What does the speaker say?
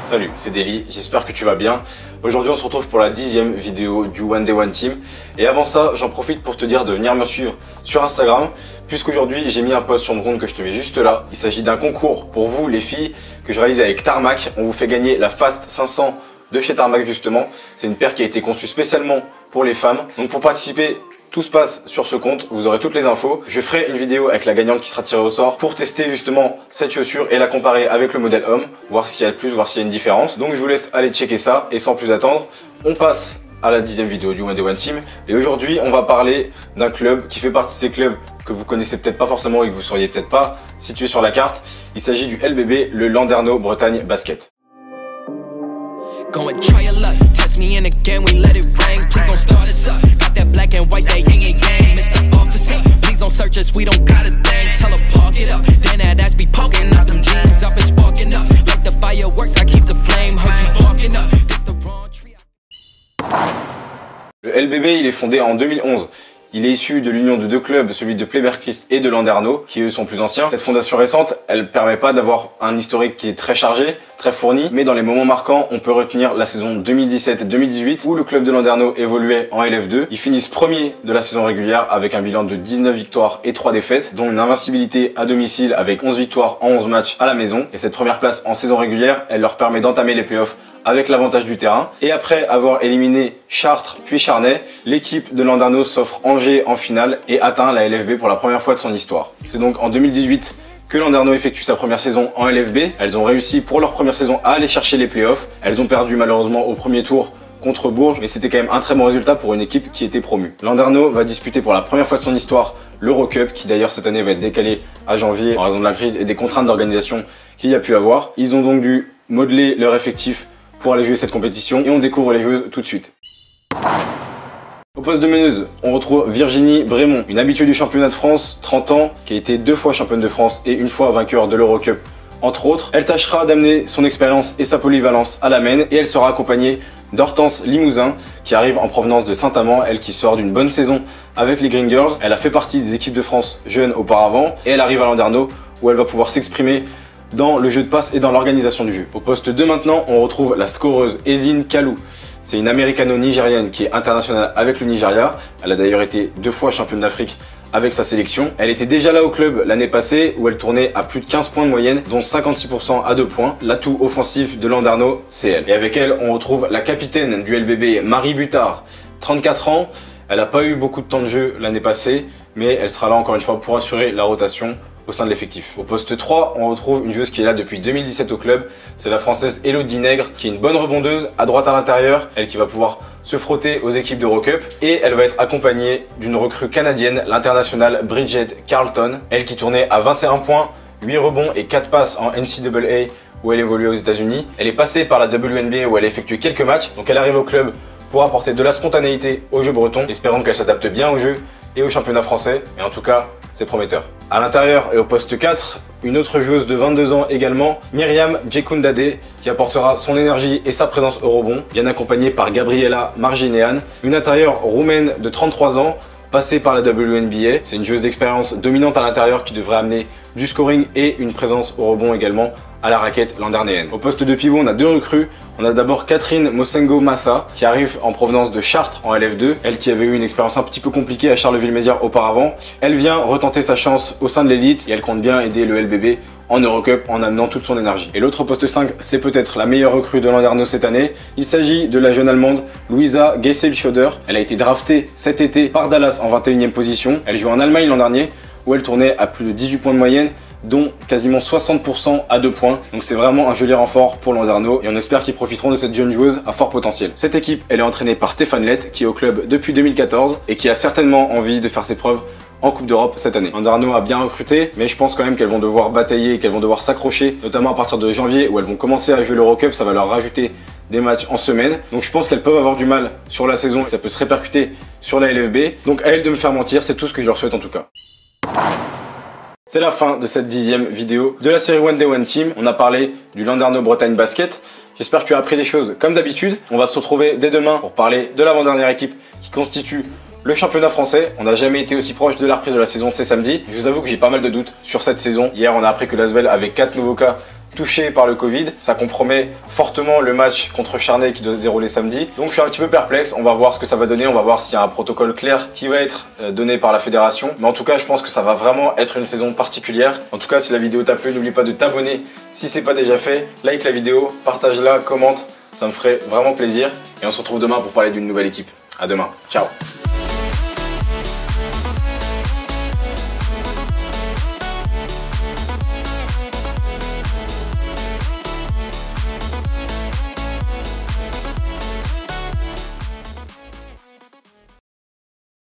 Salut, c'est Deli, j'espère que tu vas bien. Aujourd'hui on se retrouve pour la 10e vidéo du One Day One Team. Et avant ça, j'en profite pour te dire de venir me suivre sur Instagram, puisqu'aujourd'hui j'ai mis un post sur mon compte que je te mets juste là. Il s'agit d'un concours pour vous les filles que je réalise avec Tarmac. On vous fait gagner la Fast 500 de chez Tarmac justement. C'est une paire qui a été conçue spécialement pour les femmes. Donc pour participer, tout se passe sur ce compte, vous aurez toutes les infos. Je ferai une vidéo avec la gagnante qui sera tirée au sort pour tester justement cette chaussure et la comparer avec le modèle homme, voir s'il y a plus, voir s'il y a une différence. Donc je vous laisse aller checker ça et sans plus attendre, on passe à la 10e vidéo du One Day One Team. Et aujourd'hui, on va parler d'un club qui fait partie de ces clubs que vous connaissez peut-être pas forcément et que vous seriez peut-être pas situé sur la carte. Il s'agit du LBB, le Landerneau Bretagne Basket. Le LBB, il est fondé en 2011. Il est issu de l'union de deux clubs, celui de Pleyber-Christ et de Landerneau, qui eux sont plus anciens. Cette fondation récente, elle permet pas d'avoir un historique qui est très chargé, très fourni, mais dans les moments marquants, on peut retenir la saison 2017-2018, où le club de Landerneau évoluait en LF2. Ils finissent premier de la saison régulière avec un bilan de 19 victoires et 3 défaites, dont une invincibilité à domicile avec 11 victoires en 11 matchs à la maison. Et cette première place en saison régulière, elle leur permet d'entamer les playoffs avec l'avantage du terrain. Et après avoir éliminé Chartres puis Charnay, l'équipe de Landerneau s'offre Angers en finale et atteint la LFB pour la première fois de son histoire. C'est donc en 2018 que Landerneau effectue sa première saison en LFB. Elles ont réussi pour leur première saison à aller chercher les playoffs. Elles ont perdu malheureusement au premier tour contre Bourges, mais c'était quand même un très bon résultat pour une équipe qui était promue. Landerneau va disputer pour la première fois de son histoire l'Eurocup, qui d'ailleurs cette année va être décalé à janvier en raison de la crise et des contraintes d'organisation qu'il y a pu avoir. Ils ont donc dû modeler leur effectif pour aller jouer cette compétition et on découvre les joueuses tout de suite. Au poste de meneuse, on retrouve Virginie Brémond, une habituée du championnat de France, 30 ans, qui a été 2 fois championne de France et 1 fois vainqueur de l'Eurocup, entre autres. Elle tâchera d'amener son expérience et sa polyvalence à la Maine et elle sera accompagnée d'Hortense Limousin, qui arrive en provenance de Saint-Amand, elle qui sort d'une bonne saison avec les Green Girls. Elle a fait partie des équipes de France jeunes auparavant et elle arrive à Landerneau où elle va pouvoir s'exprimer dans le jeu de passe et dans l'organisation du jeu. Au poste 2 maintenant, on retrouve la scoreuse Ezine Kalou. C'est une américano-nigérienne qui est internationale avec le Nigeria. Elle a d'ailleurs été 2 fois championne d'Afrique avec sa sélection. Elle était déjà là au club l'année passée où elle tournait à plus de 15 points de moyenne, dont 56% à 2 points. L'atout offensif de Landerneau, c'est elle. Et avec elle, on retrouve la capitaine du LBB, Marie Butard, 34 ans. Elle n'a pas eu beaucoup de temps de jeu l'année passée, mais elle sera là encore une fois pour assurer la rotation au sein de l'effectif. Au poste 3, on retrouve une joueuse qui est là depuis 2017 au club. C'est la française Elodie Nègre, qui est une bonne rebondeuse à droite à l'intérieur. Elle qui va pouvoir se frotter aux équipes d'Eurocup. Et elle va être accompagnée d'une recrue canadienne, l'internationale Bridget Carlton. Elle qui tournait à 21 points, 8 rebonds et 4 passes en NCAA où elle évoluait aux États-Unis. Elle est passée par la WNBA où elle a effectué quelques matchs. Donc elle arrive au club pour apporter de la spontanéité au jeu breton. Espérons qu'elle s'adapte bien au jeu et au championnat français. Et en tout cas, c'est prometteur. À l'intérieur et au poste 4, une autre joueuse de 22 ans également, Myriam Djekundade, qui apportera son énergie et sa présence au rebond, bien accompagnée par Gabriela Marginean, une intérieure roumaine de 33 ans, passée par la WNBA. C'est une joueuse d'expérience dominante à l'intérieur qui devrait amener du scoring et une présence au rebond également à la raquette landernéenne. Au poste de pivot, on a 2 recrues. On a d'abord Catherine Mosengo Massa qui arrive en provenance de Chartres en LF2. Elle qui avait eu une expérience un petit peu compliquée à Charleville-Mézières auparavant. Elle vient retenter sa chance au sein de l'élite et elle compte bien aider le LBB en Eurocup en amenant toute son énergie. Et l'autre poste 5, c'est peut-être la meilleure recrue de Landerneau cette année. Il s'agit de la jeune allemande Luisa Geisel-Schöder. Elle a été draftée cet été par Dallas en 21e position. Elle joue en Allemagne l'an dernier où elle tournait à plus de 18 points de moyenne, dont quasiment 60% à 2 points. Donc c'est vraiment un joli renfort pour Landerneau et on espère qu'ils profiteront de cette jeune joueuse à fort potentiel. Cette équipe, elle est entraînée par Stéphane Lett qui est au club depuis 2014 et qui a certainement envie de faire ses preuves en Coupe d'Europe cette année. Landerneau a bien recruté, mais je pense quand même qu'elles vont devoir batailler et qu'elles vont devoir s'accrocher, notamment à partir de janvier où elles vont commencer à jouer l'Eurocup. Ça va leur rajouter des matchs en semaine. Donc je pense qu'elles peuvent avoir du mal sur la saison et ça peut se répercuter sur la LFB. Donc à elles de me faire mentir, c'est tout ce que je leur souhaite en tout cas. C'est la fin de cette 10e vidéo de la série One Day One Team. On a parlé du Landerneau Bretagne Basket. J'espère que tu as appris des choses comme d'habitude. On va se retrouver dès demain pour parler de l'avant-dernière équipe qui constitue Le championnat français, on n'a jamais été aussi proche de la reprise de la saison, c'est samedi. Je vous avoue que j'ai pas mal de doutes sur cette saison. Hier, on a appris que l'Asvel avait 4 nouveaux cas touchés par le Covid. Ça compromet fortement le match contre Charnay qui doit se dérouler samedi. Donc je suis un petit peu perplexe, on va voir ce que ça va donner, on va voir s'il y a un protocole clair qui va être donné par la fédération. Mais en tout cas, je pense que ça va vraiment être une saison particulière. En tout cas, si la vidéo t'a plu, n'oublie pas de t'abonner si c'est pas déjà fait. Like la vidéo, partage-la, commente, ça me ferait vraiment plaisir. Et on se retrouve demain pour parler d'une nouvelle équipe. À demain, ciao.